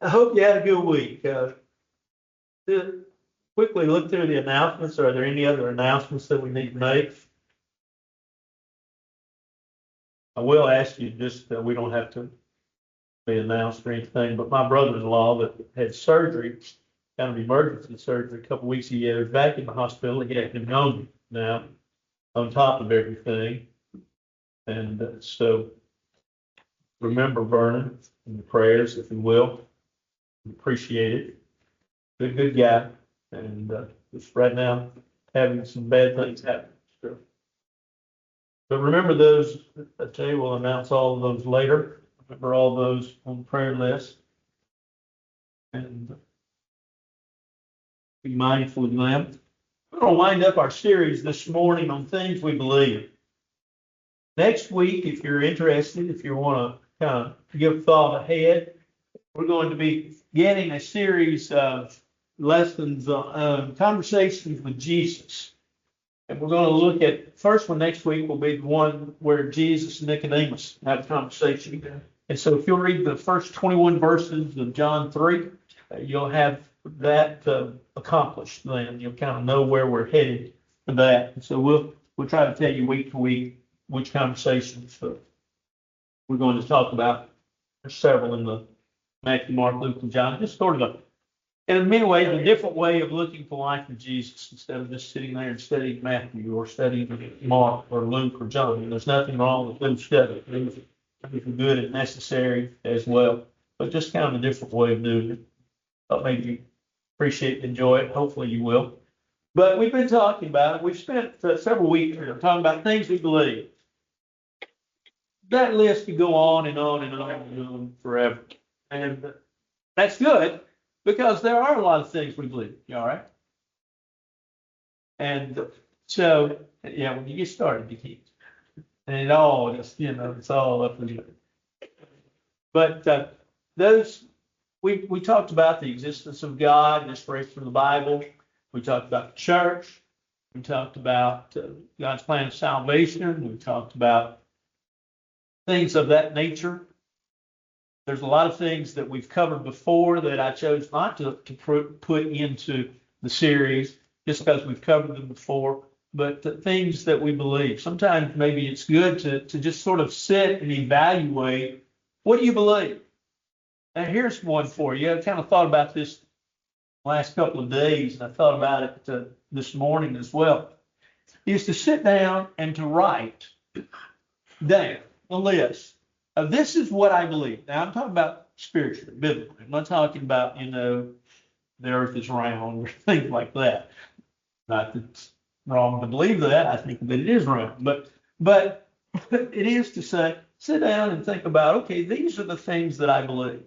I hope you had a good week. To quickly look through the announcements. Are there any other announcements that we need to make? I will ask you just we don't have to be announced or anything, but my brother-in-law that had surgery, kind of emergency surgery a couple weeks ago, was back in the hospital. He had pneumonia now on top of everything. And so remember Vernon in the prayers, if you will. Appreciate it. Good guy. And just right now having some bad things happen. So, but remember those, I tell you, we'll announce all of those later. Remember all those on the prayer list. And be mindful of them. We're going to wind up our series this morning on things we believe. Next week, if you're interested, if you want to kind of give thought ahead, we're going to be getting a series of lessons on conversations with Jesus. And we're going to look at, first one next week will be the one where Jesus and Nicodemus have a conversation. And so if you'll read the first 21 verses of John 3, you'll have that accomplished then. You'll kind of know where we're headed for that. And so we'll try to tell you week to week which conversations we're going to talk about. There's several in the Matthew, Mark, Luke, and John. Just sort of in many ways, a different way of looking for life with Jesus instead of just sitting there and studying Matthew or studying Mark or Luke or John. And there's nothing wrong with them studying. These are good and necessary as well, but just kind of a different way of doing it. Thought maybe you appreciate and enjoy it. Hopefully you will. But we've been talking about it. We've spent several weeks here talking about things we believe. That list could go on and on and on and on forever. And that's good because there are a lot of things we believe. You all right? And so, yeah, when you get started, you can't. And it all just, it's all up in the air. But we talked about the existence of God, inspiration from the Bible. We talked about the church. We talked about God's plan of salvation. We talked about things of that nature. There's a lot of things that we've covered before that I chose not to put into the series just because we've covered them before, but the things that we believe. Sometimes maybe it's good to just sort of sit and evaluate, what do you believe? Now here's one for you. I kind of thought about this last couple of days, and I thought about it this morning as well, is to sit down and to write down a list of this is what I believe. Now I'm talking about spiritually, biblically. I'm not talking about, the earth is round or things like that. Not that it's wrong to believe that. I think that it is wrong. But it is to say, sit down and think about, okay, these are the things that I believe.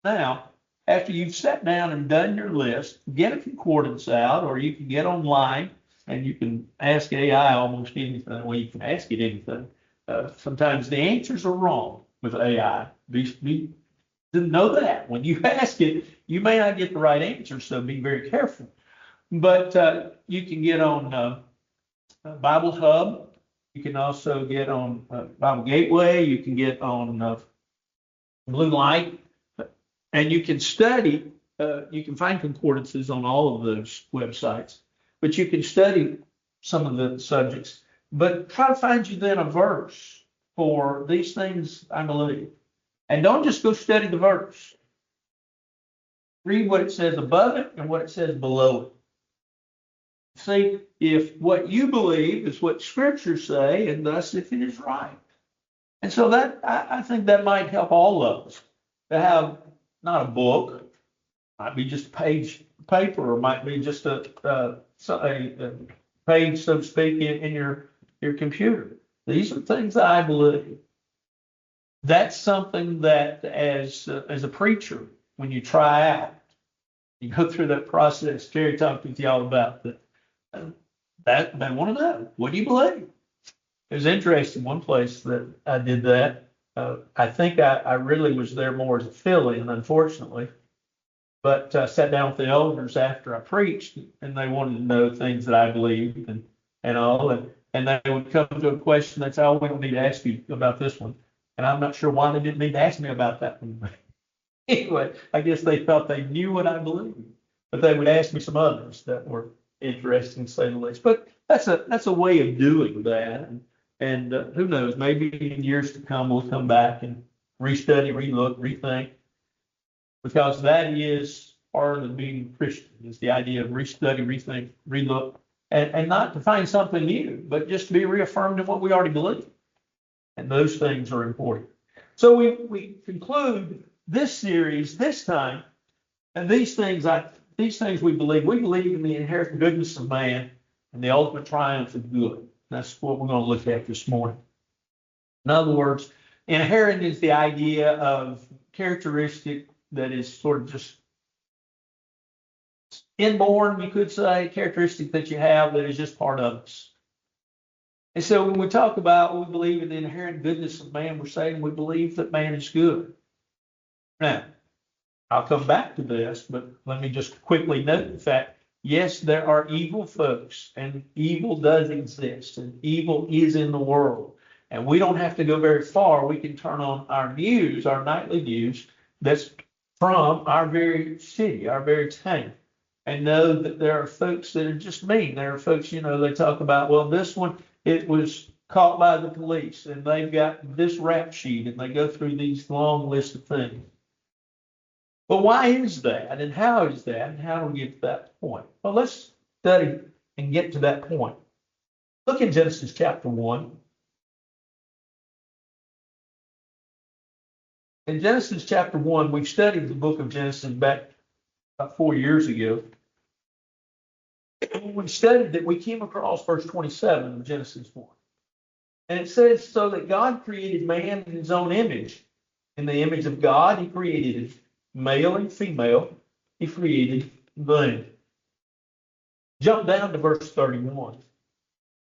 Now, after you've sat down and done your list, get a concordance out, or you can get online and you can ask AI almost anything. Well, you can ask it anything. Sometimes the answers are wrong with AI. Didn't know that. When you ask it, you may not get the right answer, so be very careful. But you can get on Bible Hub. You can also get on Bible Gateway. You can get on Blue Light. And you can study, you can find concordances on all of those websites, but you can study some of the subjects. But try to find you then a verse for these things I believe. And don't just go study the verse. Read what it says above it and what it says below it. See if what you believe is what scriptures say, and thus if it is right. And so that I think that might help all of us to have not a book, might be just a page of paper, or might be just a page, so to speak, in your computer. These are things that I believe. That's something that as a preacher, when you try out, you go through that process. Terry talked with y'all about that they want to know, what do you believe? It was interesting, one place that I did that. I think I really was there more as a fill-in, unfortunately. But I sat down with the elders after I preached, and they wanted to know things that I believed and all. And they would come to a question. They'd say, "Oh, we don't need to ask you about this one." And I'm not sure why they didn't need to ask me about that one. Anyway, I guess they thought they knew what I believed, but they would ask me some others that were interesting, to say the least. But that's a way of doing that, and who knows? Maybe in years to come, we'll come back and restudy, relook, rethink, because that is part of being Christian, is the idea of restudy, rethink, relook, and not to find something new, but just to be reaffirmed in what we already believe. And those things are important. So we conclude this series this time, and these things we believe. We believe in the inherent goodness of man and the ultimate triumph of good. That's what we're going to look at this morning. In other words, inherent is the idea of characteristic that is sort of just inborn, you could say, characteristic that you have that is just part of us. And so when we talk about, we believe in the inherent goodness of man, we're saying we believe that man is good. Now, I'll come back to this, but let me just quickly note the fact, yes, there are evil folks, and evil does exist, and evil is in the world. And we don't have to go very far. We can turn on our news, our nightly news, that's from our very city, our very town, and know that there are folks that are just mean. There are folks, they talk about, well, this one, it was caught by the police, and they've got this rap sheet, and they go through these long lists of things. But why is that, and how is that, and how do we get to that point? Well, let's study and get to that point. Look in Genesis chapter 1. In Genesis chapter 1, we studied the book of Genesis back about 4 years ago. When we studied that, we came across verse 27 of Genesis 1. And it says, so that God created man in his own image. In the image of God, he created male and female. He created them. Jump down to verse 31.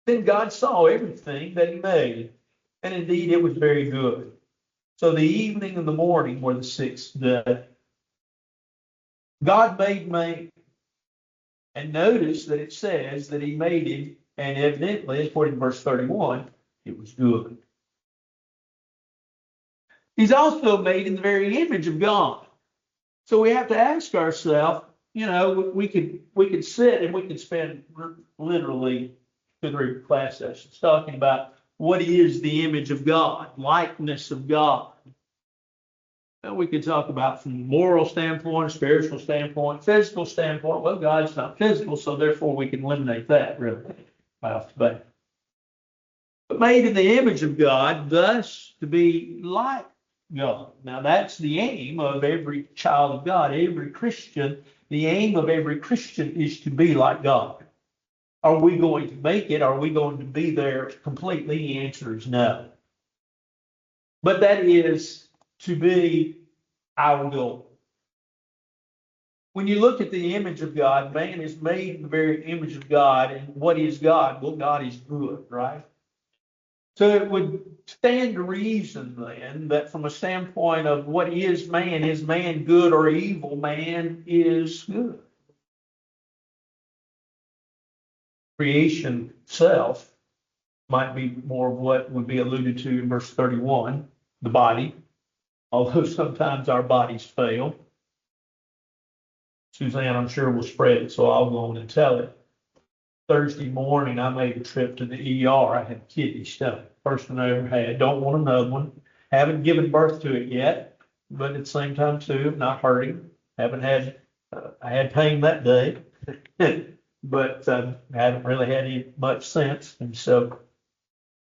Then God saw everything that he made, and indeed it was very good. So the evening and the morning were the sixth day. God made man. And notice that it says that he made him, and evidently, according to verse 31, it was good. He's also made in the very image of God. So we have to ask ourselves, we could sit and we could spend literally 2 or 3 class sessions talking about what is the image of God, likeness of God. We could talk about from a moral standpoint, spiritual standpoint, physical standpoint. Well, God's not physical, so therefore we can eliminate that really right off the bat. But made in the image of God, thus to be like God. Now that's the aim of every child of God, every Christian. The aim of every Christian is to be like God. Are we going to make it? Are we going to be there completely? The answer is no. But that is to be our goal. When you look at the image of God, man is made in the very image of God. And what is God? Well, God is good, right? So it would stand to reason then that from a standpoint of what is man good or evil? Man is good. Creation itself might be more of what would be alluded to in verse 31, the body. Although sometimes our bodies fail. Suzanne, I'm sure, will spread it, so I'll go on and tell it. Thursday morning, I made a trip to the ER. I had kidney stone. First one I ever had. Don't want another one. Haven't given birth to it yet, but at the same time, too, not hurting. Haven't had, I had pain that day, but I haven't really had any much since. And so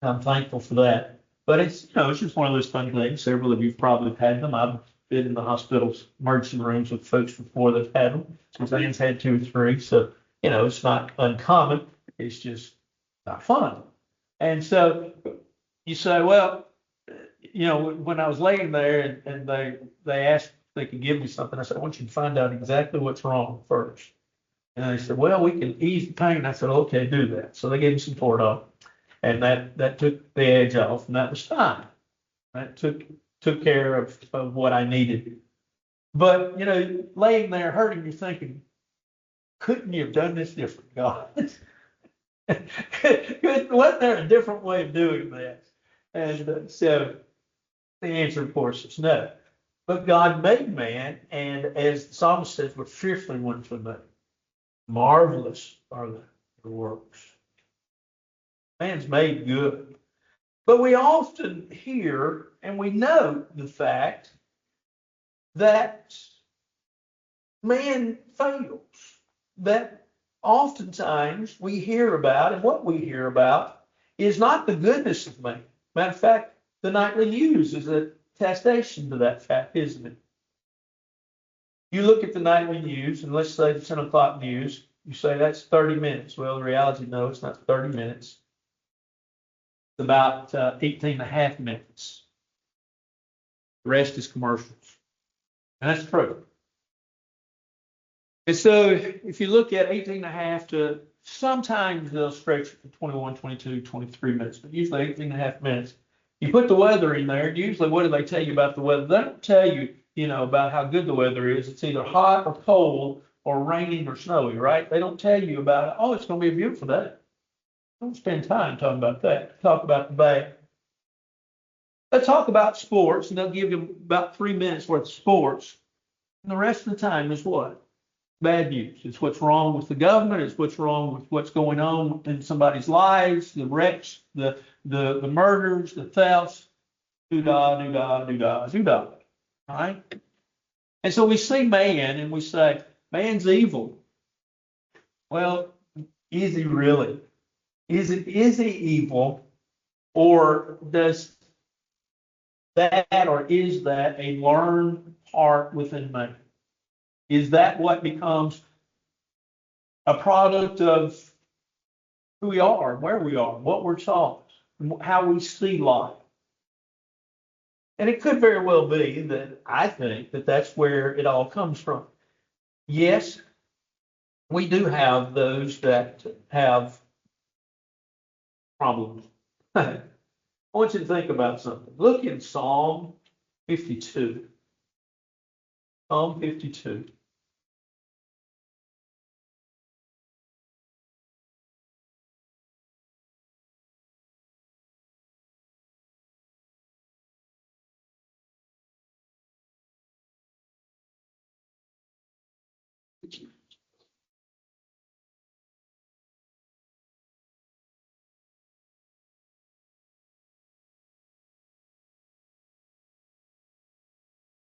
I'm thankful for that. But it's just one of those fun things. Several of you probably have had them. I've been in the hospital's emergency rooms with folks before that had them. Suzanne's had 2 or 3. So, it's not uncommon. It's just not fun. And so you say, well, when I was laying there and they asked if they could give me something, I said, I want you to find out exactly what's wrong first. And they said, well, we can ease the pain. I said, okay, do that. So they gave me some Toradol. And that took the edge off, and that was fine. That took care of what I needed. But, laying there hurting, you're thinking, couldn't you have done this different, God? Wasn't there a different way of doing that? And so the answer, of course, is no. But God made man, and as the psalmist says, we're fearfully and wonderfully made. Marvelous are the works. Man's made good. But we often hear and we note the fact that man fails. That oftentimes we hear about, and what we hear about is not the goodness of man. Matter of fact, the nightly news is a attestation to that fact, isn't it? You look at the nightly news, and let's say the 10 o'clock news, you say that's 30 minutes. Well, in reality, no, it's not 30 minutes. It's about 18 and a half minutes. The rest is commercials. And that's true. And so if you look at 18 and a half to sometimes they'll stretch it to 21, 22, 23 minutes, but usually 18 and a half minutes. You put the weather in there, and usually what do they tell you about the weather? They don't tell you, about how good the weather is. It's either hot or cold or raining or snowy, right? They don't tell you about, oh, it's going to be a beautiful day. Don't spend time talking about that. Talk about the bad. They talk about sports, and they'll give you about 3 minutes worth of sports. And the rest of the time is what? Bad news. It's what's wrong with the government. It's what's wrong with what's going on in somebody's lives, the wrecks, the murders, the thefts, doo-dah, doo-dah, doo-dah, doo-dah. All right? And so we see man and we say, man's evil. Well, is he really? Is he evil, or does that, or is that a learned part within man? Is that what becomes a product of who we are, where we are, what we're taught, how we see life? And it could very well be that I think that that's where it all comes from. Yes, we do have those that have problems. I want you to think about something. Look in Psalm 52. Psalm 52.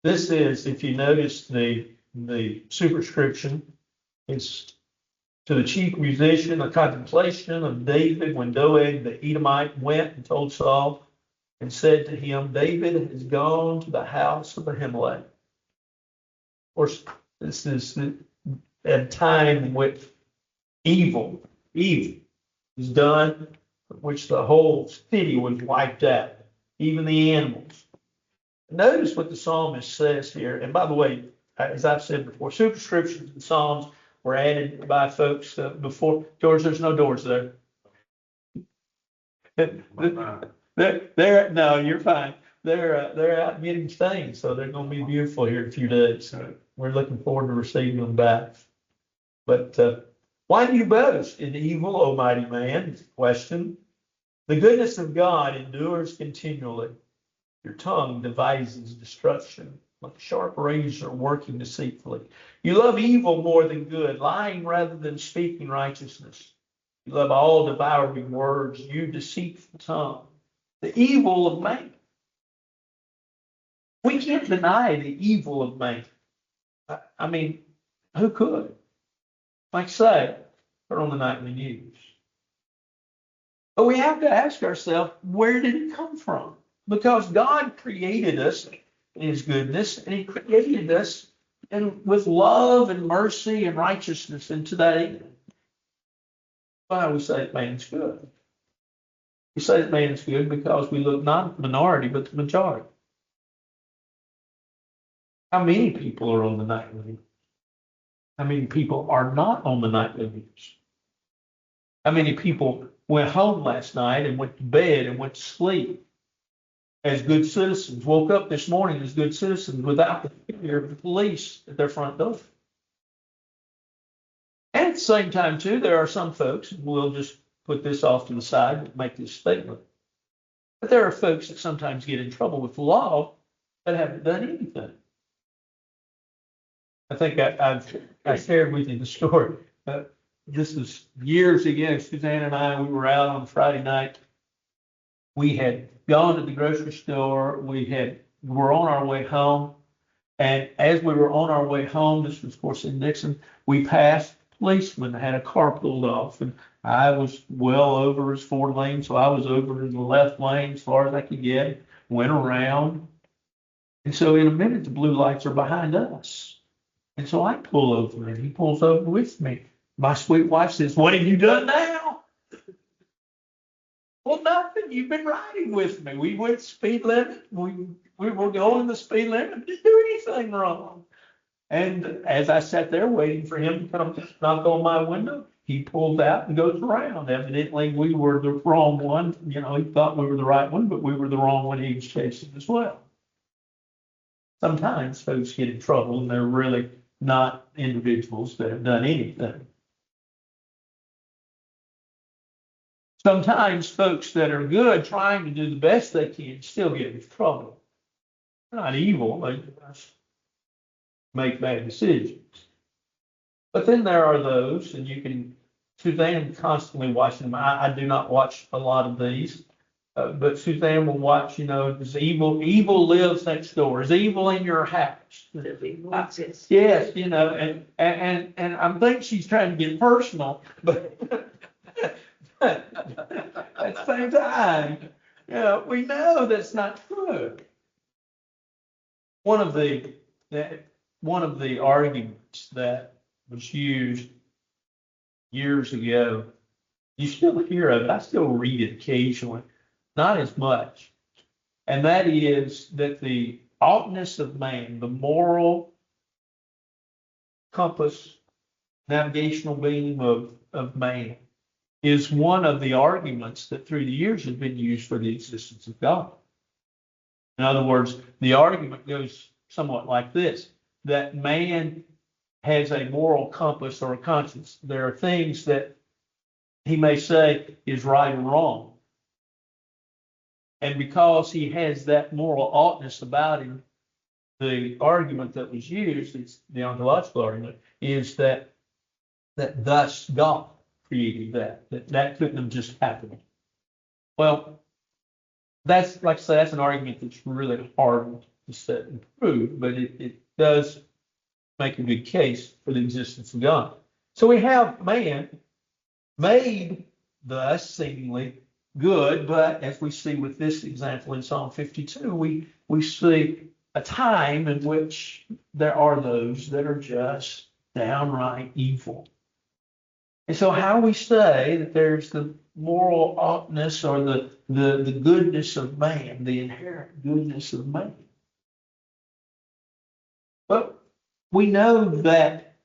This is, if you notice the superscription, it's to the chief musician, a contemplation of David when Doeg the Edomite went and told Saul and said to him, David has gone to the house of Ahimelech. Of course, this is at a time in which evil is done, which the whole city was wiped out, even the animals. Notice what the psalmist says here. And by the way, as I've said before, superscriptions and psalms were added by folks before. George, there's no doors there. No, you're fine. They're out getting stains, so they're going to be beautiful here in a few days. So we're looking forward to receiving them back. But why do you boast in evil, O mighty man? Question. The goodness of God endures continually. Your tongue devises destruction, like a sharp razor working deceitfully. You love evil more than good, lying rather than speaking righteousness. You love all devouring words, you deceitful tongue. The evil of man. We can't deny the evil of man. I mean, who could? Like say, turn on the nightly news. But we have to ask ourselves, where did it come from? Because God created us in his goodness, and he created us with love and mercy and righteousness into that end. Why we say that man's good? We say that man's good because we look not the minority, but the majority. How many people are on the nightly news? How many people are not on the nightly news? How many people went home last night and went to bed and went to sleep as good citizens, woke up this morning as good citizens without the fear of the police at their front door? And at the same time, too, there are some folks, and we'll just put this off to the side and make this statement, but there are folks that sometimes get in trouble with the law that haven't done anything. I think I shared with you the story. This was years ago. Suzanne and I, we were out on Friday night. We had gone to the grocery store. We were on our way home. And as we were on our way home, this was, of course, in Nixon, we passed a policeman that had a car pulled off. And I was well over his 4 lane, so I was over in the left lane as far as I could get, went around. And so in a minute, the blue lights are behind us. And so I pull over and he pulls over with me. My sweet wife says, "What have you done now?" Well, nothing. You've been riding with me. We went speed limit. We were going the speed limit. Didn't do anything wrong. And as I sat there waiting for him to come knock on my window, he pulls out and goes around. Evidently, we were the wrong one. You know, he thought we were the right one, but we were the wrong one he was chasing as well. Sometimes folks get in trouble and they're really not individuals that have done anything. Sometimes folks that are good, trying to do the best they can, still get in trouble. They're not evil, they just make bad decisions. But then there are those, and Suzanne constantly watching them. I do not watch a lot of these, but Suzanne will watch, does evil lives next door? Is evil in your house? Yes, and I think she's trying to get personal, but at the same time, we know that's not true. One of the arguments that was used years ago, you still hear of it. I still read it occasionally, not as much, and that is that the oughtness of man, the moral compass, navigational beam of man, is one of the arguments that through the years has been used for the existence of God. In other words, the argument goes somewhat like this, that man has a moral compass or a conscience. There are things that he may say is right or wrong. And because he has that moral oughtness about him, the argument that was used, it's the ontological argument, is that thus God created that couldn't have just happened. Well, that's, like I say, that's an argument that's really hard to set and prove, but it does make a good case for the existence of God. So we have man made thus seemingly good, but as we see with this example in Psalm 52, we see a time in which there are those that are just downright evil. And so how we say that there's the moral oughtness or the goodness of man, the inherent goodness of man. But we know that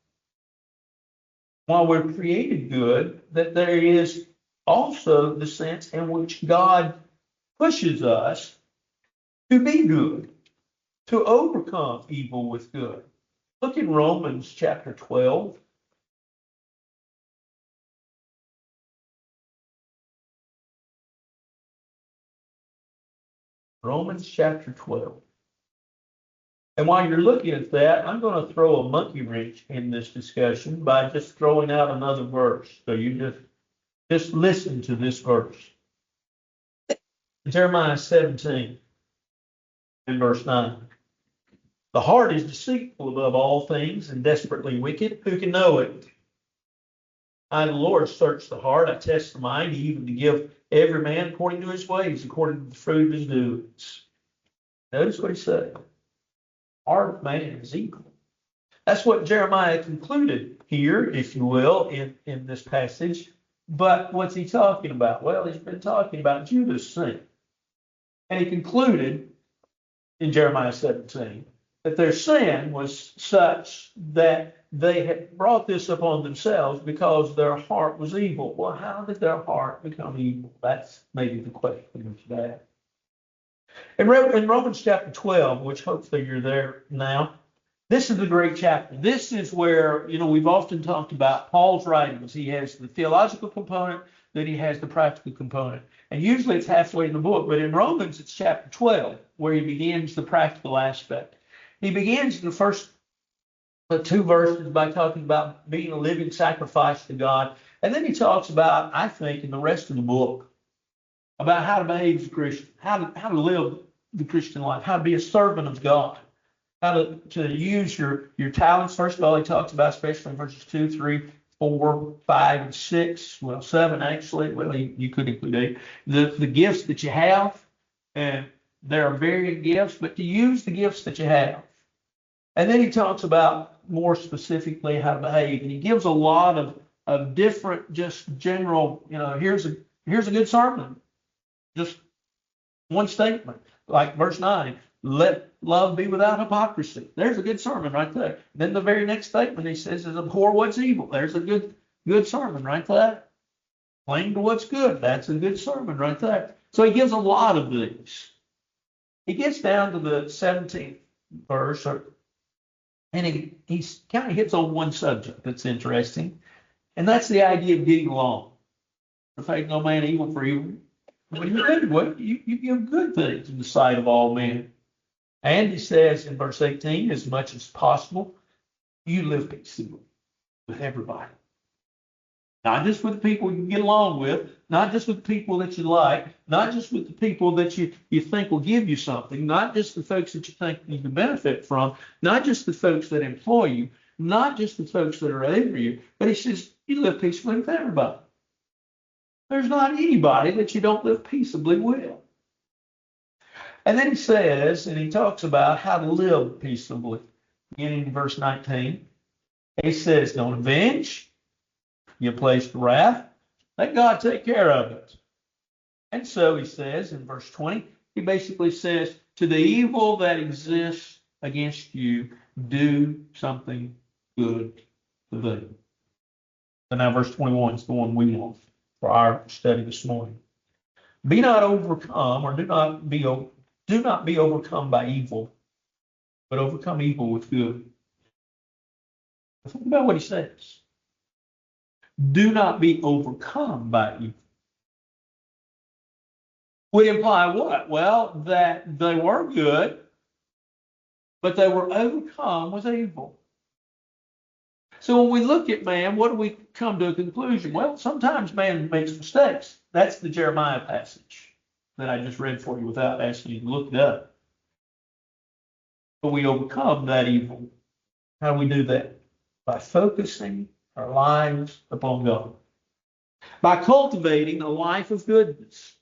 while we're created good, that there is also the sense in which God pushes us to be good, to overcome evil with good. Look in Romans chapter 12. Romans chapter 12. And while you're looking at that, I'm going to throw a monkey wrench in this discussion by just throwing out another verse. So you just listen to this verse. Jeremiah 17 and verse 9. The heart is deceitful above all things and desperately wicked. Who can know it? I, the Lord, search the heart. I test the mind, even to give every man according to his ways, according to the fruit of his doings. Notice what he said. Heart of man is evil. That's what Jeremiah concluded here, if you will, in this passage. But what's he talking about? Well, he's been talking about Judah's sin. And he concluded in Jeremiah 17 that their sin was such that they had brought this upon themselves because their heart was evil. Well, how did their heart become evil? That's maybe the question of today. In Romans chapter 12, which hopefully you're there now, this is the great chapter. This is where, we've often talked about Paul's writings. He has the theological component, then he has the practical component. And usually it's halfway in the book, but in Romans it's chapter 12, where he begins the practical aspect. He begins in the first two verses by talking about being a living sacrifice to God. And then he talks about, I think, in the rest of the book, about how to behave as a Christian, how to live the Christian life, how to be a servant of God, how to use your talents. First of all, he talks about, especially in verses 2, 3, 4, 5, and 6, well, 7 actually, well, you could include 8, the gifts that you have, and there are varying gifts, but to use the gifts that you have. And then he talks about more specifically how to behave, and he gives a lot of different, just general, here's a good sermon, just one statement, like verse 9, let love be without hypocrisy. There's a good sermon right there. Then the very next statement he says is abhor what's evil. There's a good sermon right there. Cling to what's good. That's a good sermon right there. So he gives a lot of these. He gets down to the 17th verse, and he kind of hits on one subject that's interesting, and that's the idea of getting along. Repay no man evil for evil. When you give good things in the sight of all men. And he says in verse 18, as much as possible, you live peaceably with everybody. Not just with the people you get along with, not just with the people that you like, not just with the people that you think will give you something, not just the folks that you think you can benefit from, not just the folks that employ you, not just the folks that are over you, but he says you live peaceably with everybody. There's not anybody that you don't live peaceably with. And then he says, and he talks about how to live peaceably. Beginning in verse 19, he says, don't avenge, you place the wrath, let God take care of it. And so he says in verse 20, he basically says, to the evil that exists against you, do something good to them. So now verse 21 is the one we want for our study this morning. Be not overcome, or do not be overcome by evil, but overcome evil with good. Think about what he says. Do not be overcome by evil. Would imply what? Well, that they were good, but they were overcome with evil. So when we look at man, what do we come to a conclusion? Well, sometimes man makes mistakes. That's the Jeremiah passage that I just read for you without asking you to look it up. But we overcome that evil. How do we do that? By focusing our lives upon God. By cultivating a life of goodness.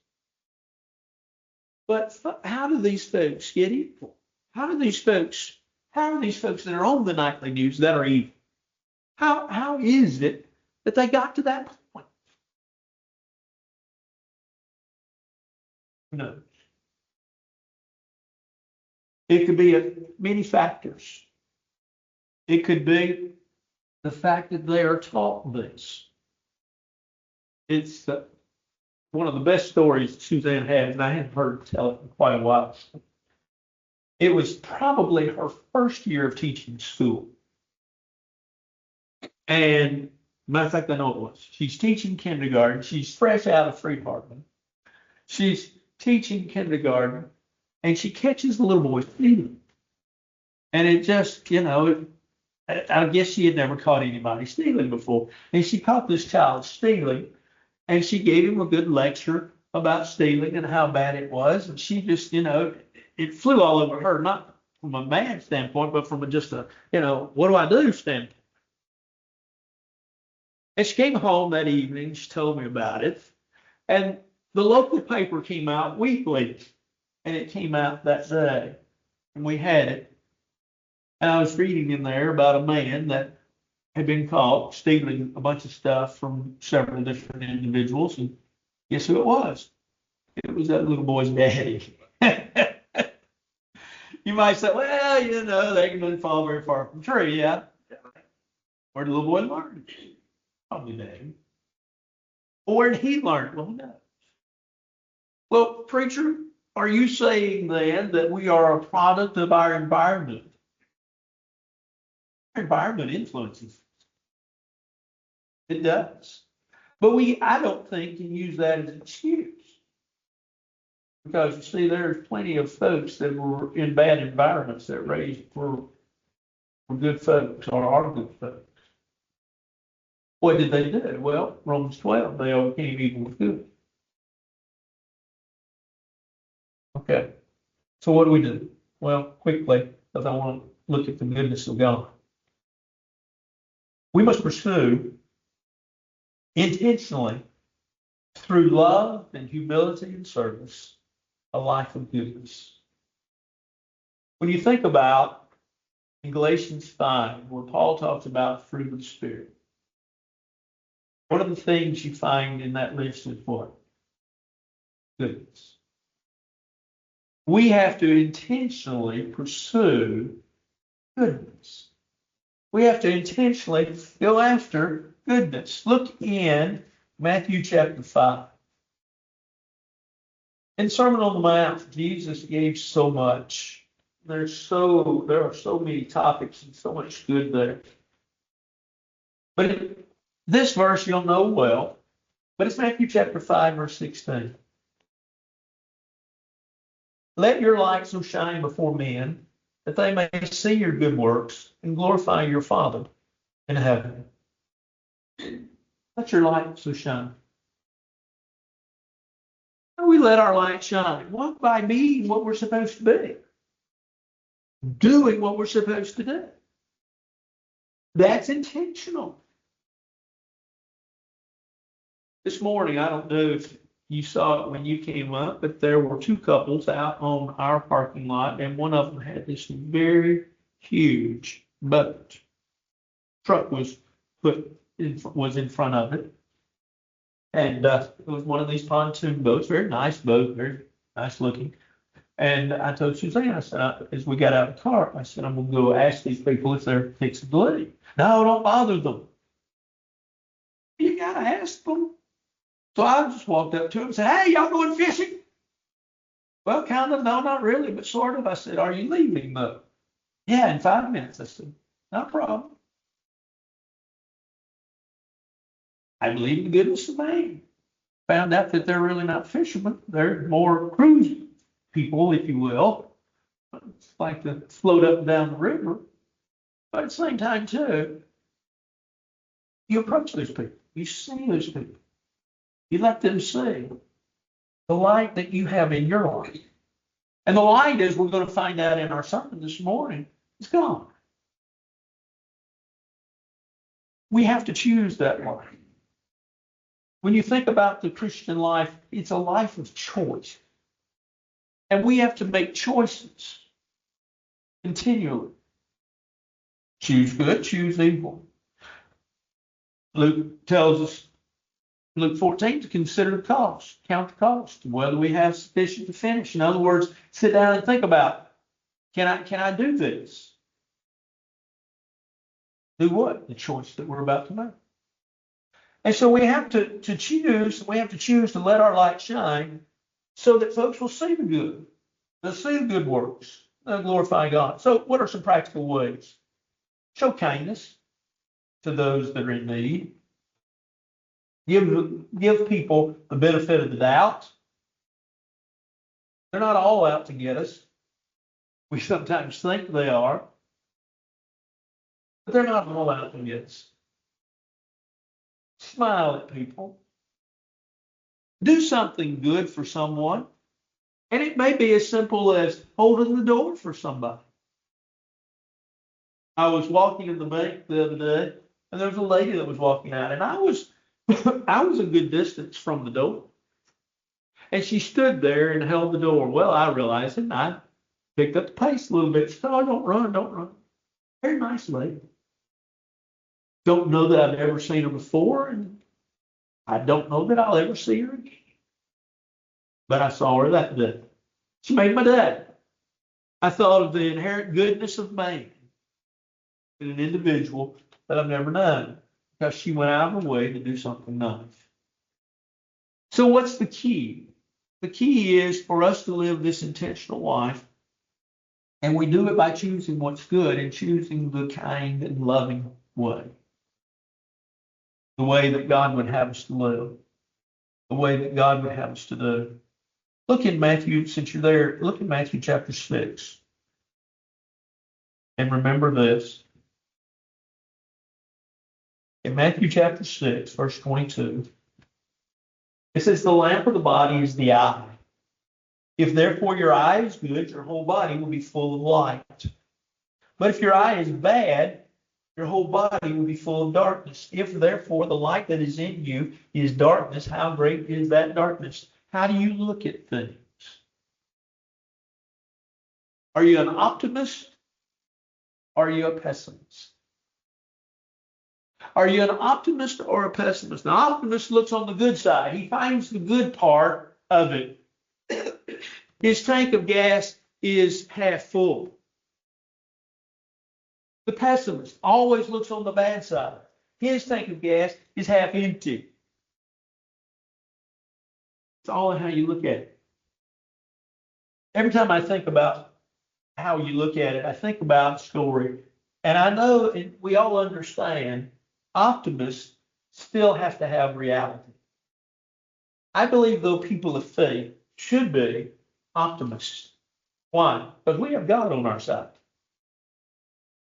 But how do these folks get evil? How are these folks that are on the nightly news that are evil? How is it that they got to that point? Who knows? It could be many factors. It could be the fact that they are taught this. It's one of the best stories Suzanne had, and I hadn't heard her tell it in quite a while. It was probably her first year of teaching school. And matter of fact, I know it was. She's teaching kindergarten. She's fresh out of Freed-Hardeman. She's teaching kindergarten, and she catches the little boy stealing. And it just, I guess she had never caught anybody stealing before. And she caught this child stealing, and she gave him a good lecture about stealing and how bad it was. And she just, it flew all over her, not from a man standpoint, but from just a, what do I do standpoint. And she came home that evening. She told me about it. And the local paper came out weekly, and it came out that day. And we had it. And I was reading in there about a man that had been caught stealing a bunch of stuff from several different individuals. And guess who it was? It was that little boy's daddy. You might say, well, they can fall very far from the tree. Yeah. Where did the little boy learn? Probably daddy. Or where did he learn? Well, who knows? Well, preacher, are you saying then that we are a product of our environment? Our environment influences. It does. But I don't think, can use that as an excuse. Because you see, there's plenty of folks that were in bad environments that were were good folks or are good folks. What did they do? Well, Romans 12, they overcame evil with good. Okay. So what do we do? Well, quickly, because I want to look at the goodness of God. We must pursue intentionally, through love and humility and service, a life of goodness. When you think about in Galatians 5, where Paul talks about fruit of the Spirit, one of the things you find in that list is what? Goodness. We have to intentionally pursue goodness. We have to intentionally go after goodness. Look in Matthew chapter 5. In Sermon on the Mount, Jesus gave so much. There are so many topics and so much good there. But this verse you'll know well, but it's Matthew chapter 5, verse 16. Let your light so shine before men that they may see your good works and glorify your Father in heaven. Let your light so shine. How do we let our light shine? Well, by being what we're supposed to be. Doing what we're supposed to do. That's intentional. This morning, I don't know if you saw it when you came up, but there were two couples out on our parking lot, and one of them had this very huge boat. Truck was in front of it, and it was one of these pontoon boats, very nice boat, very nice looking. And I told Suzanne, I said, as we got out of the car, I said, I'm going to go ask these people if they're fixing to leave. No, don't bother them. You got to ask them. So I just walked up to them and said, hey, y'all going fishing? Well, kind of, no, not really, but sort of. I said, are you leaving though? Yeah, in 5 minutes. I said, no problem. I believe in the goodness of man. Found out that they're really not fishermen. They're more cruise people, if you will. It's like to float up and down the river. But at the same time, too, you approach those people. You see those people. You let them see the light that you have in your life. And the light, as we're going to find out in our sermon this morning, is gone. We have to choose that light. When you think about the Christian life, it's a life of choice. And we have to make choices continually. Choose good, choose evil. Luke tells us, Luke 14, to consider the cost, count the cost, whether we have sufficient to finish. In other words, sit down and think about, can I do this? Do what? The choice that we're about to make. And so we have to choose to let our light shine so that folks will see the good. They'll see the good works. They'll glorify God. So what are some practical ways? Show kindness to those that are in need. Give people the benefit of the doubt. They're not all out to get us. We sometimes think they are. But they're not all out to get us. Smile at people. Do something good for someone. And it may be as simple as holding the door for somebody. I was walking in the bank the other day, and there was a lady that was walking out, and I was a good distance from the door. And she stood there and held the door. Well, I realized it, and I picked up the pace a little bit. Said, oh, don't run. Very nice lady. Don't know that I've ever seen her before, and I don't know that I'll ever see her again. But I saw her that day. She made my day. I thought of the inherent goodness of man in an individual that I've never known, because she went out of her way to do something nice. So what's the key? The key is for us to live this intentional life, and we do it by choosing what's good and choosing the kind and loving way. The way that God would have us to live. The way that God would have us to do. Look in Matthew, since you're there, look in Matthew chapter 6. And remember this. In Matthew chapter 6, verse 22, it says, the lamp of the body is the eye. If therefore your eye is good, your whole body will be full of light. But if your eye is bad, your whole body will be full of darkness. If therefore the light that is in you is darkness, how great is that darkness? How do you look at things? Are you an optimist? Are you a pessimist? Are you an optimist or a pessimist? An optimist looks on the good side. He finds the good part of it. His tank of gas is half full. The pessimist always looks on the bad side. His tank of gas is half empty. It's all in how you look at it. Every time I think about how you look at it, I think about a story. And I know, and we all understand, optimists still have to have reality. I believe, though, people of faith should be optimists. Why? Because we have God on our side.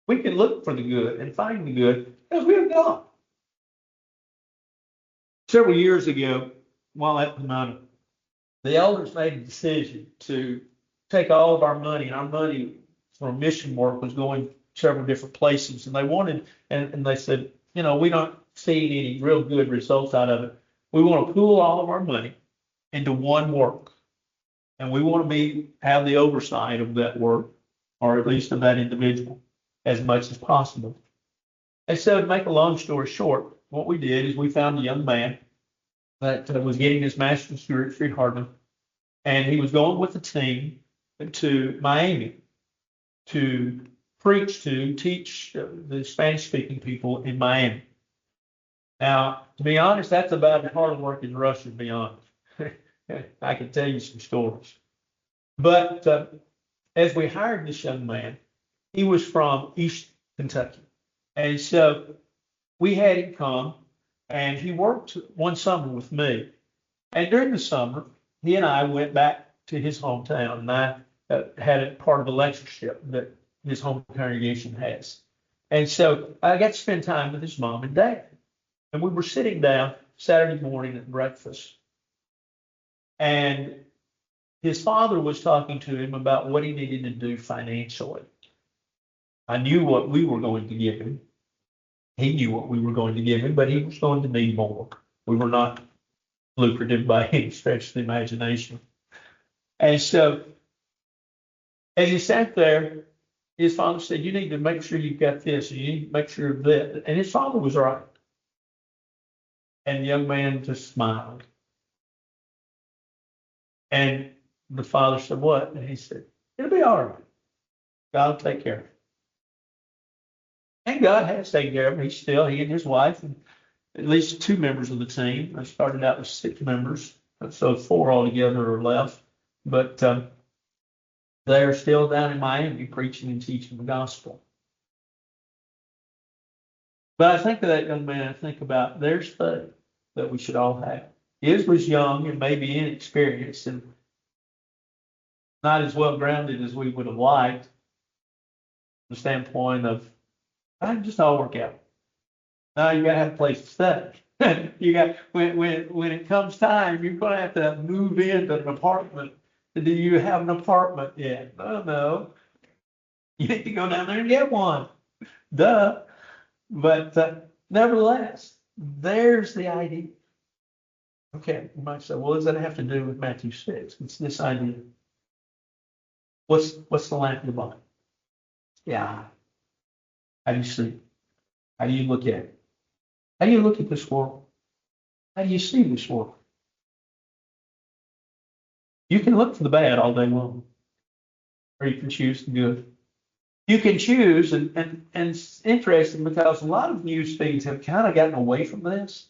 We can look for the good and find the good because we have God. Several years ago, while at Pomona, the elders made a decision to take all of our money, and our money for mission work was going several different places, and they wanted, and they said, you know, we're not seeing any real good results out of it. We want to pool all of our money into one work, and we want to have the oversight of that work, or at least of that individual, as much as possible. And so, to make a long story short, what we did is we found a young man that was getting his master's degree at Freed-Hardeman, and he was going with a team to Miami to teach the Spanish-speaking people in Miami. Now, to be honest, that's about as hard work as Russia, to be honest. I can tell you some stories. But as we hired this young man, he was from East Kentucky. And so we had him come, and he worked one summer with me. And during the summer, he and I went back to his hometown, and I had a part of the lectureship that his home congregation has. And so I got to spend time with his mom and dad. And we were sitting down Saturday morning at breakfast. And his father was talking to him about what he needed to do financially. I knew what we were going to give him. He knew what we were going to give him, but he was going to need more. We were not lucrative by any stretch of the imagination. And so, as he sat there, his father said, you need to make sure you've got this, and you need to make sure of that. And his father was right. And the young man just smiled. And the father said, what? And he said, it'll be all right. God will take care of it. And God has taken care of him. He and his wife, and at least 2 members of the team. I started out with 6 members, so 4 altogether are left. But they're still down in Miami preaching and teaching the gospel. But I think of that young man, I think about there's faith that we should all have. His was young and maybe inexperienced and not as well grounded as we would have liked, from the standpoint of, I just all work out. Now you got to have a place to stay. You got when it comes time, you're going to have to move into an apartment. Do you have an apartment yet? No. You need to go down there and get one. Duh. But nevertheless, there's the idea. Okay, you might say, well, what does that have to do with Matthew 6? It's this idea. What's the lamp of the body? Yeah. How do you see it? How do you look at it? How do you look at this world? How do you see this world? You can look for the bad all day long, or you can choose the good. You can choose, and it's interesting because a lot of news feeds have kind of gotten away from this,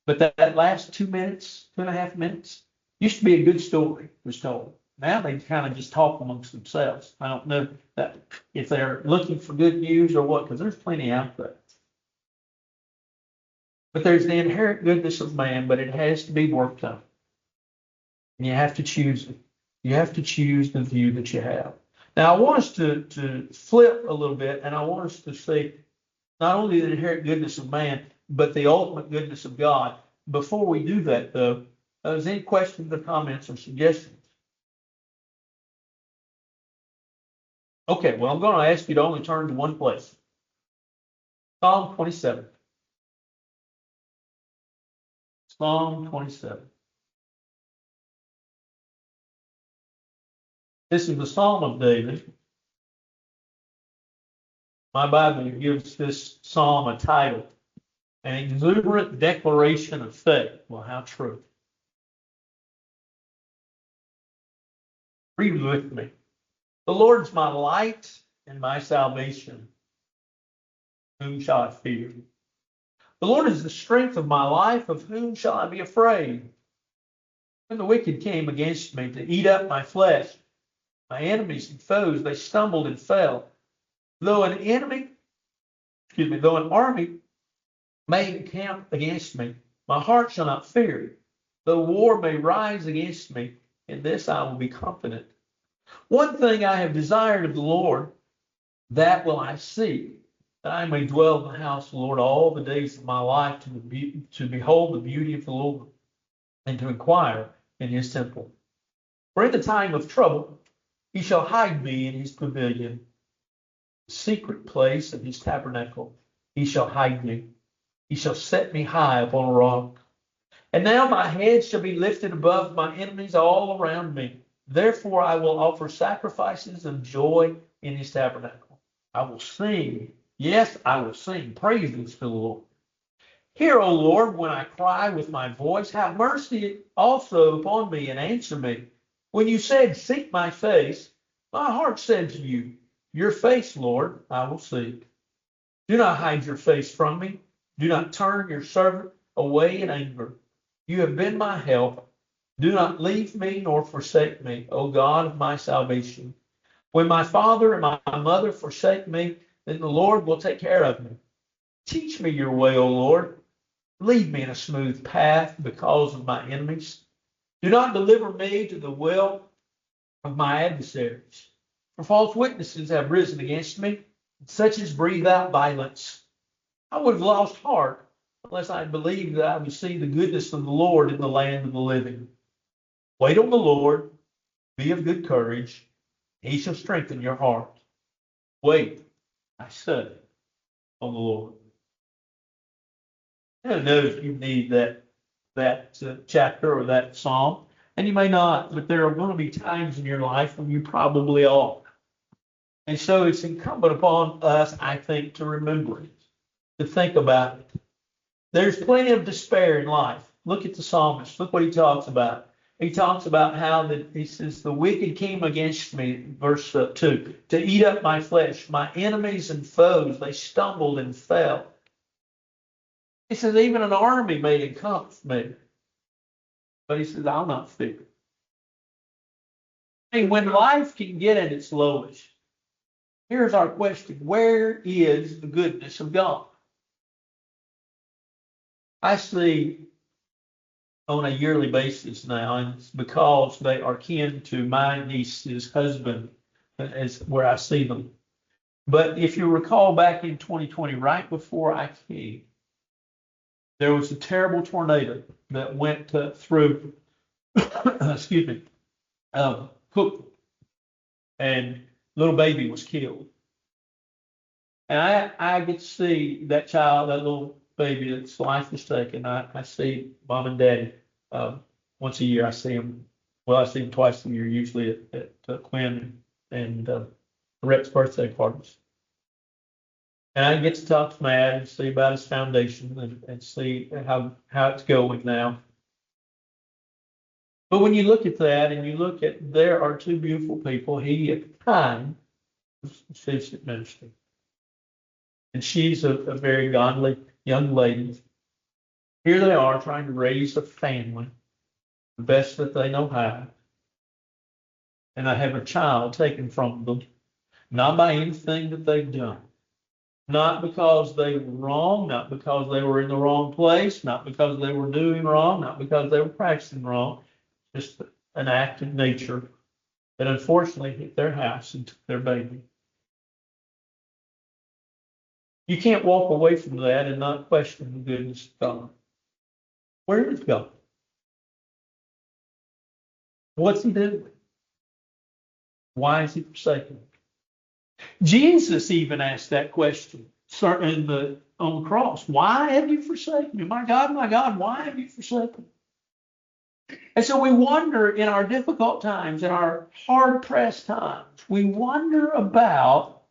but that last 2 minutes, 2.5 minutes, used to be a good story was told. Now they kind of just talk amongst themselves. I don't know that if they're looking for good news or what, because there's plenty out there. But there's the inherent goodness of man, but it has to be worked on. And you have to choose it. You have to choose the view that you have. Now, I want us to flip a little bit, and I want us to see not only the inherent goodness of man, but the ultimate goodness of God. Before we do that, though, is any questions or comments or suggestions? Okay, well, I'm going to ask you to only turn to one place. Psalm 27. Psalm 27. This is the Psalm of David. My Bible gives this psalm a title, an exuberant declaration of faith. Well, how true. Read with me. The Lord's my light and my salvation. Whom shall I fear? The Lord is the strength of my life. Of whom shall I be afraid? When the wicked came against me to eat up my flesh, my enemies and foes, they stumbled and fell. Though though an army may encamp against me, my heart shall not fear. Though war may rise against me, in this I will be confident. One thing I have desired of the Lord, that will I seek, that I may dwell in the house of the Lord all the days of my life, to behold the beauty of the Lord, and to inquire in his temple. For in the time of trouble he shall hide me in his pavilion, the secret place of his tabernacle. He shall hide me. He shall set me high upon a rock. And now my head shall be lifted above my enemies all around me. Therefore I will offer sacrifices of joy in his tabernacle. I will sing. Yes, I will sing praises to the Lord. Hear, O Lord, when I cry with my voice. Have mercy also upon me and answer me. When you said, seek my face, my heart said to you, your face, Lord, I will seek. Do not hide your face from me. Do not turn your servant away in anger. You have been my help. Do not leave me nor forsake me, O God of my salvation. When my father and my mother forsake me, then the Lord will take care of me. Teach me your way, O Lord. Lead me in a smooth path because of my enemies. Do not deliver me to the will of my adversaries. For false witnesses have risen against me, such as breathe out violence. I would have lost heart unless I believed that I would see the goodness of the Lord in the land of the living. Wait on the Lord, be of good courage, he shall strengthen your heart. Wait, I say, on the Lord. I don't know if you need that chapter or that psalm, and you may not, but there are going to be times in your life when you probably are. And so it's incumbent upon us, I think, to remember it, to think about it. There's plenty of despair in life. Look at the psalmist. Look what he talks about. He talks about how he says, the wicked came against me, verse 2, to eat up my flesh. My enemies and foes, they stumbled and fell. He says, even an army may encompass me. But he says, I'll not fear. Hey, when life can get at its lowest, here's our question. Where is the goodness of God? I see on a yearly basis now, and it's because they are kin to my niece's husband, is where I see them. But if you recall back in 2020, right before I came, there was a terrible tornado that went through, excuse me, Cookville, and little baby was killed. And I get to see that child, that little baby that's life was taken. I see mom and daddy once a year. I see them. Well, I see them twice a year, usually at Quinn and Rex's birthday parties. And I get to talk to Matt and see about his foundation and see how it's going now. But when you look at that and you look at, there are two beautiful people. He at the time was assistant minister. And she's a very godly young lady. Here they are trying to raise a family the best that they know how. And I have a child taken from them, not by anything that they've done, not because they were wrong, not because they were in the wrong place, not because they were doing wrong, not because they were practicing wrong, just an act of nature that unfortunately hit their house and took their baby. You can't walk away from that and not question the goodness of God. Where is God? What's he doing? Why is he forsaken? Jesus even asked that question on the cross. Why have you forsaken me? My God, why have you forsaken me? And so we wonder in our difficult times, in our hard-pressed times, we wonder about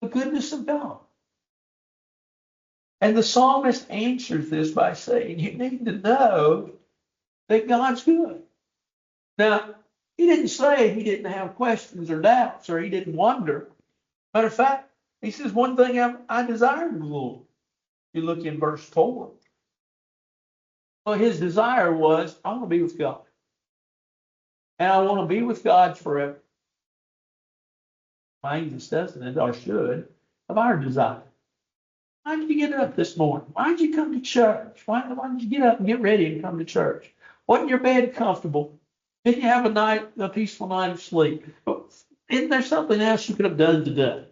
the goodness of God. And the psalmist answers this by saying, you need to know that God's good. Now, he didn't say he didn't have questions or doubts or he didn't wonder. Matter of fact, he says, one thing I desire of the Lord. You look in verse 4. Well, his desire was, I want to be with God. And I want to be with God forever. Reminds us, doesn't it, or should, of our desire. Why did you get up this morning? Why did you come to church? Why did you get up and get ready and come to church? Wasn't your bed comfortable? Didn't you have a peaceful night of sleep? Isn't there something else you could have done today?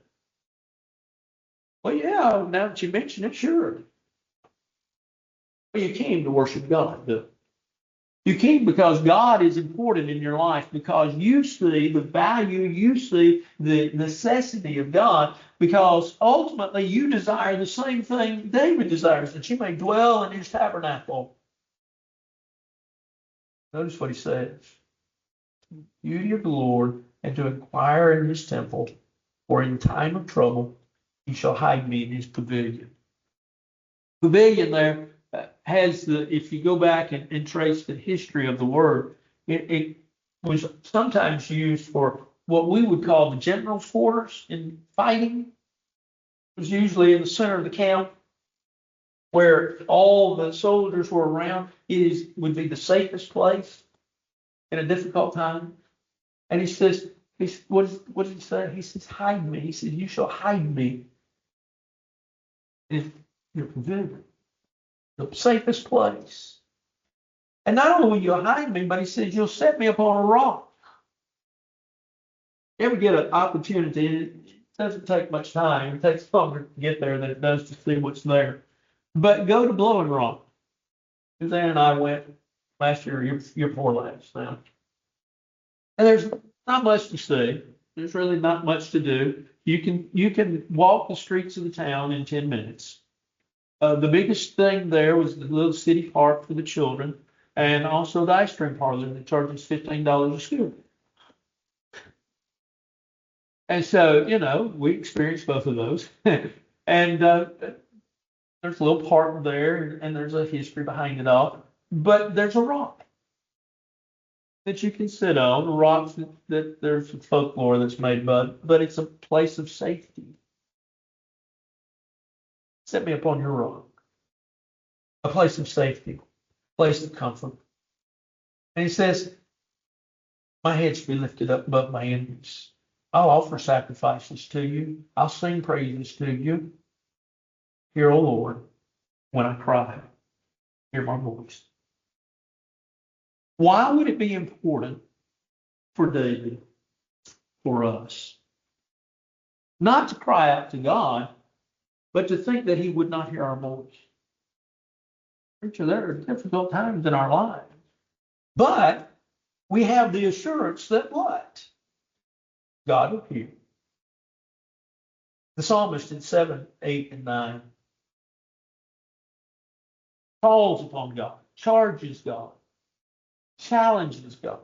Well, yeah, now that you mention it, sure. Well, you came to worship God, though. You came because God is important in your life, because you see the value, you see the necessity of God, because ultimately you desire the same thing David desires, that you may dwell in his tabernacle. Notice what he says. Beauty of the Lord, and to inquire in his temple, for in time of trouble he shall hide me in his pavilion. Pavilion there has if you go back and trace the history of the word, it was sometimes used for what we would call the general's quarters in fighting. It was usually in the center of the camp where all the soldiers were around. Would be the safest place in a difficult time. And he says, what did he say? He says, hide me. He says, you shall hide me in your pavilion, the safest place. And not only will you hide me, but he says, you'll set me upon a rock. You ever get an opportunity, it doesn't take much time. It takes longer to get there than it does to see what's there. But go to Blowing Rock. Suzanne and I went last year, year before last now. And there's not much to see. There's really not much to do. You can walk the streets of the town in 10 minutes. The biggest thing there was the little city park for the children, and also the ice cream parlor that charges $15 a student. And so, we experienced both of those. And there's a little park there, and there's a history behind it all. But there's a rock that you can sit on, a rock that there's some folklore that's made but it's a place of safety. Set me upon your rock. A place of safety, a place of comfort. And he says, my head should be lifted up above my enemies. I'll offer sacrifices to you. I'll sing praises to you. Hear, O Lord, when I cry. Hear my voice. Why would it be important for David, for us, not to cry out to God, but to think that he would not hear our voice? Preacher, there are difficult times in our lives, but we have the assurance that what? God will hear. The psalmist in 7, 8, and 9 calls upon God, charges God, challenges God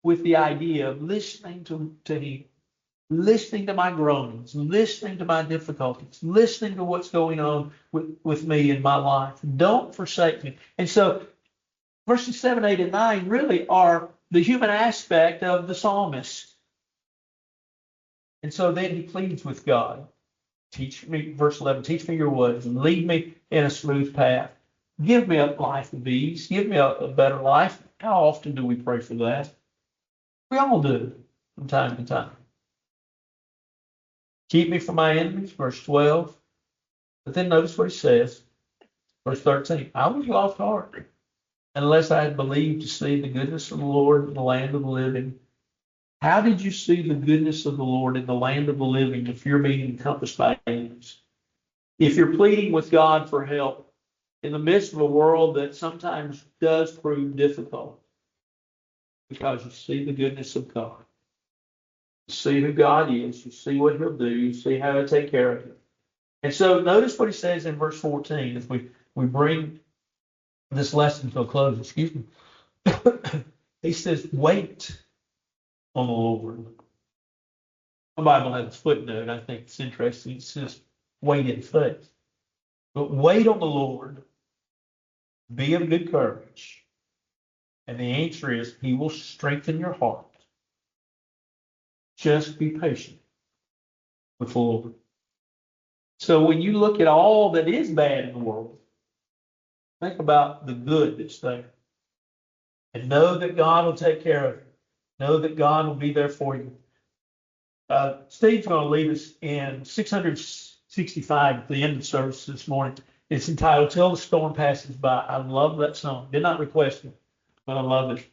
with the idea of listening to him, listening to my groanings, listening to my difficulties, listening to what's going on with me in my life. Don't forsake me. And so verses 7, 8, and 9 really are the human aspect of the psalmist. And so then he pleads with God. Teach me, verse 11, teach me your ways and lead me in a smooth path. Give me a life of ease. Give me a better life. How often do we pray for that? We all do from time to time. Keep me from my enemies, verse 12. But then notice what he says, verse 13. I was lost heart, unless I had believed to see the goodness of the Lord in the land of the living. How did you see the goodness of the Lord in the land of the living if you're being encompassed by enemies? If you're pleading with God for help in the midst of a world that sometimes does prove difficult, because you see the goodness of God, you see who God is, you see what He'll do, you see how He'll take care of you. And so notice what He says in verse 14 as we bring this lesson to a close. Excuse me. He says, wait on the Lord. My Bible has a footnote. I think it's interesting. It says, wait in faith. But wait on the Lord. Be of good courage. And the answer is, He will strengthen your heart. Just be patient with the Lord. So when you look at all that is bad in the world, think about the good that's there. And know that God will take care of you. Know that God will be there for you. Steve's going to lead us in 665 at the end of the service this morning. It's entitled, Till the Storm Passes By. I love that song. Did not request it, but I love it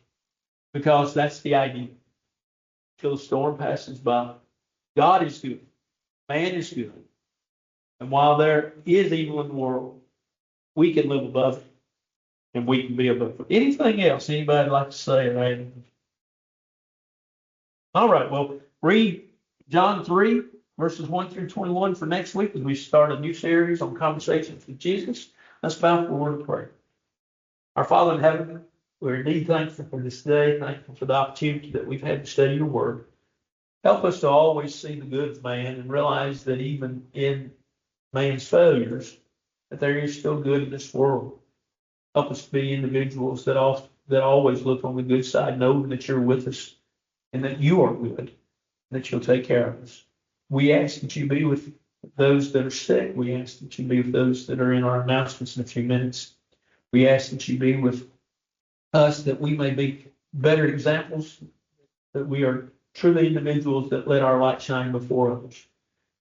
because that's the idea. Till the storm passes by. God is good. Man is good. And while there is evil in the world, we can live above it. And we can be above it. Anything else anybody like to say or add? All right, well, read John 3, verses 1 through 21 for next week as we start a new series on conversations with Jesus. Let's bow for a word of prayer. Our Father in heaven, we're indeed thankful for this day, thankful for the opportunity that we've had to study your word. Help us to always see the good of man and realize that even in man's failures, that there is still good in this world. Help us to be individuals that always look on the good side, knowing that you're with us and that you are good, that you'll take care of us. We ask that you be with those that are sick. We ask that you be with those that are in our announcements in a few minutes. We ask that you be with us, that we may be better examples, that we are truly individuals that let our light shine before others.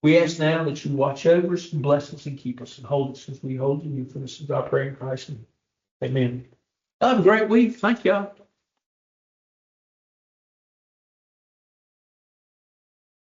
We ask now that you watch over us and bless us and keep us and hold us as we hold you. For this is our prayer in Christ's name. Amen. Have a great week. Thank y'all.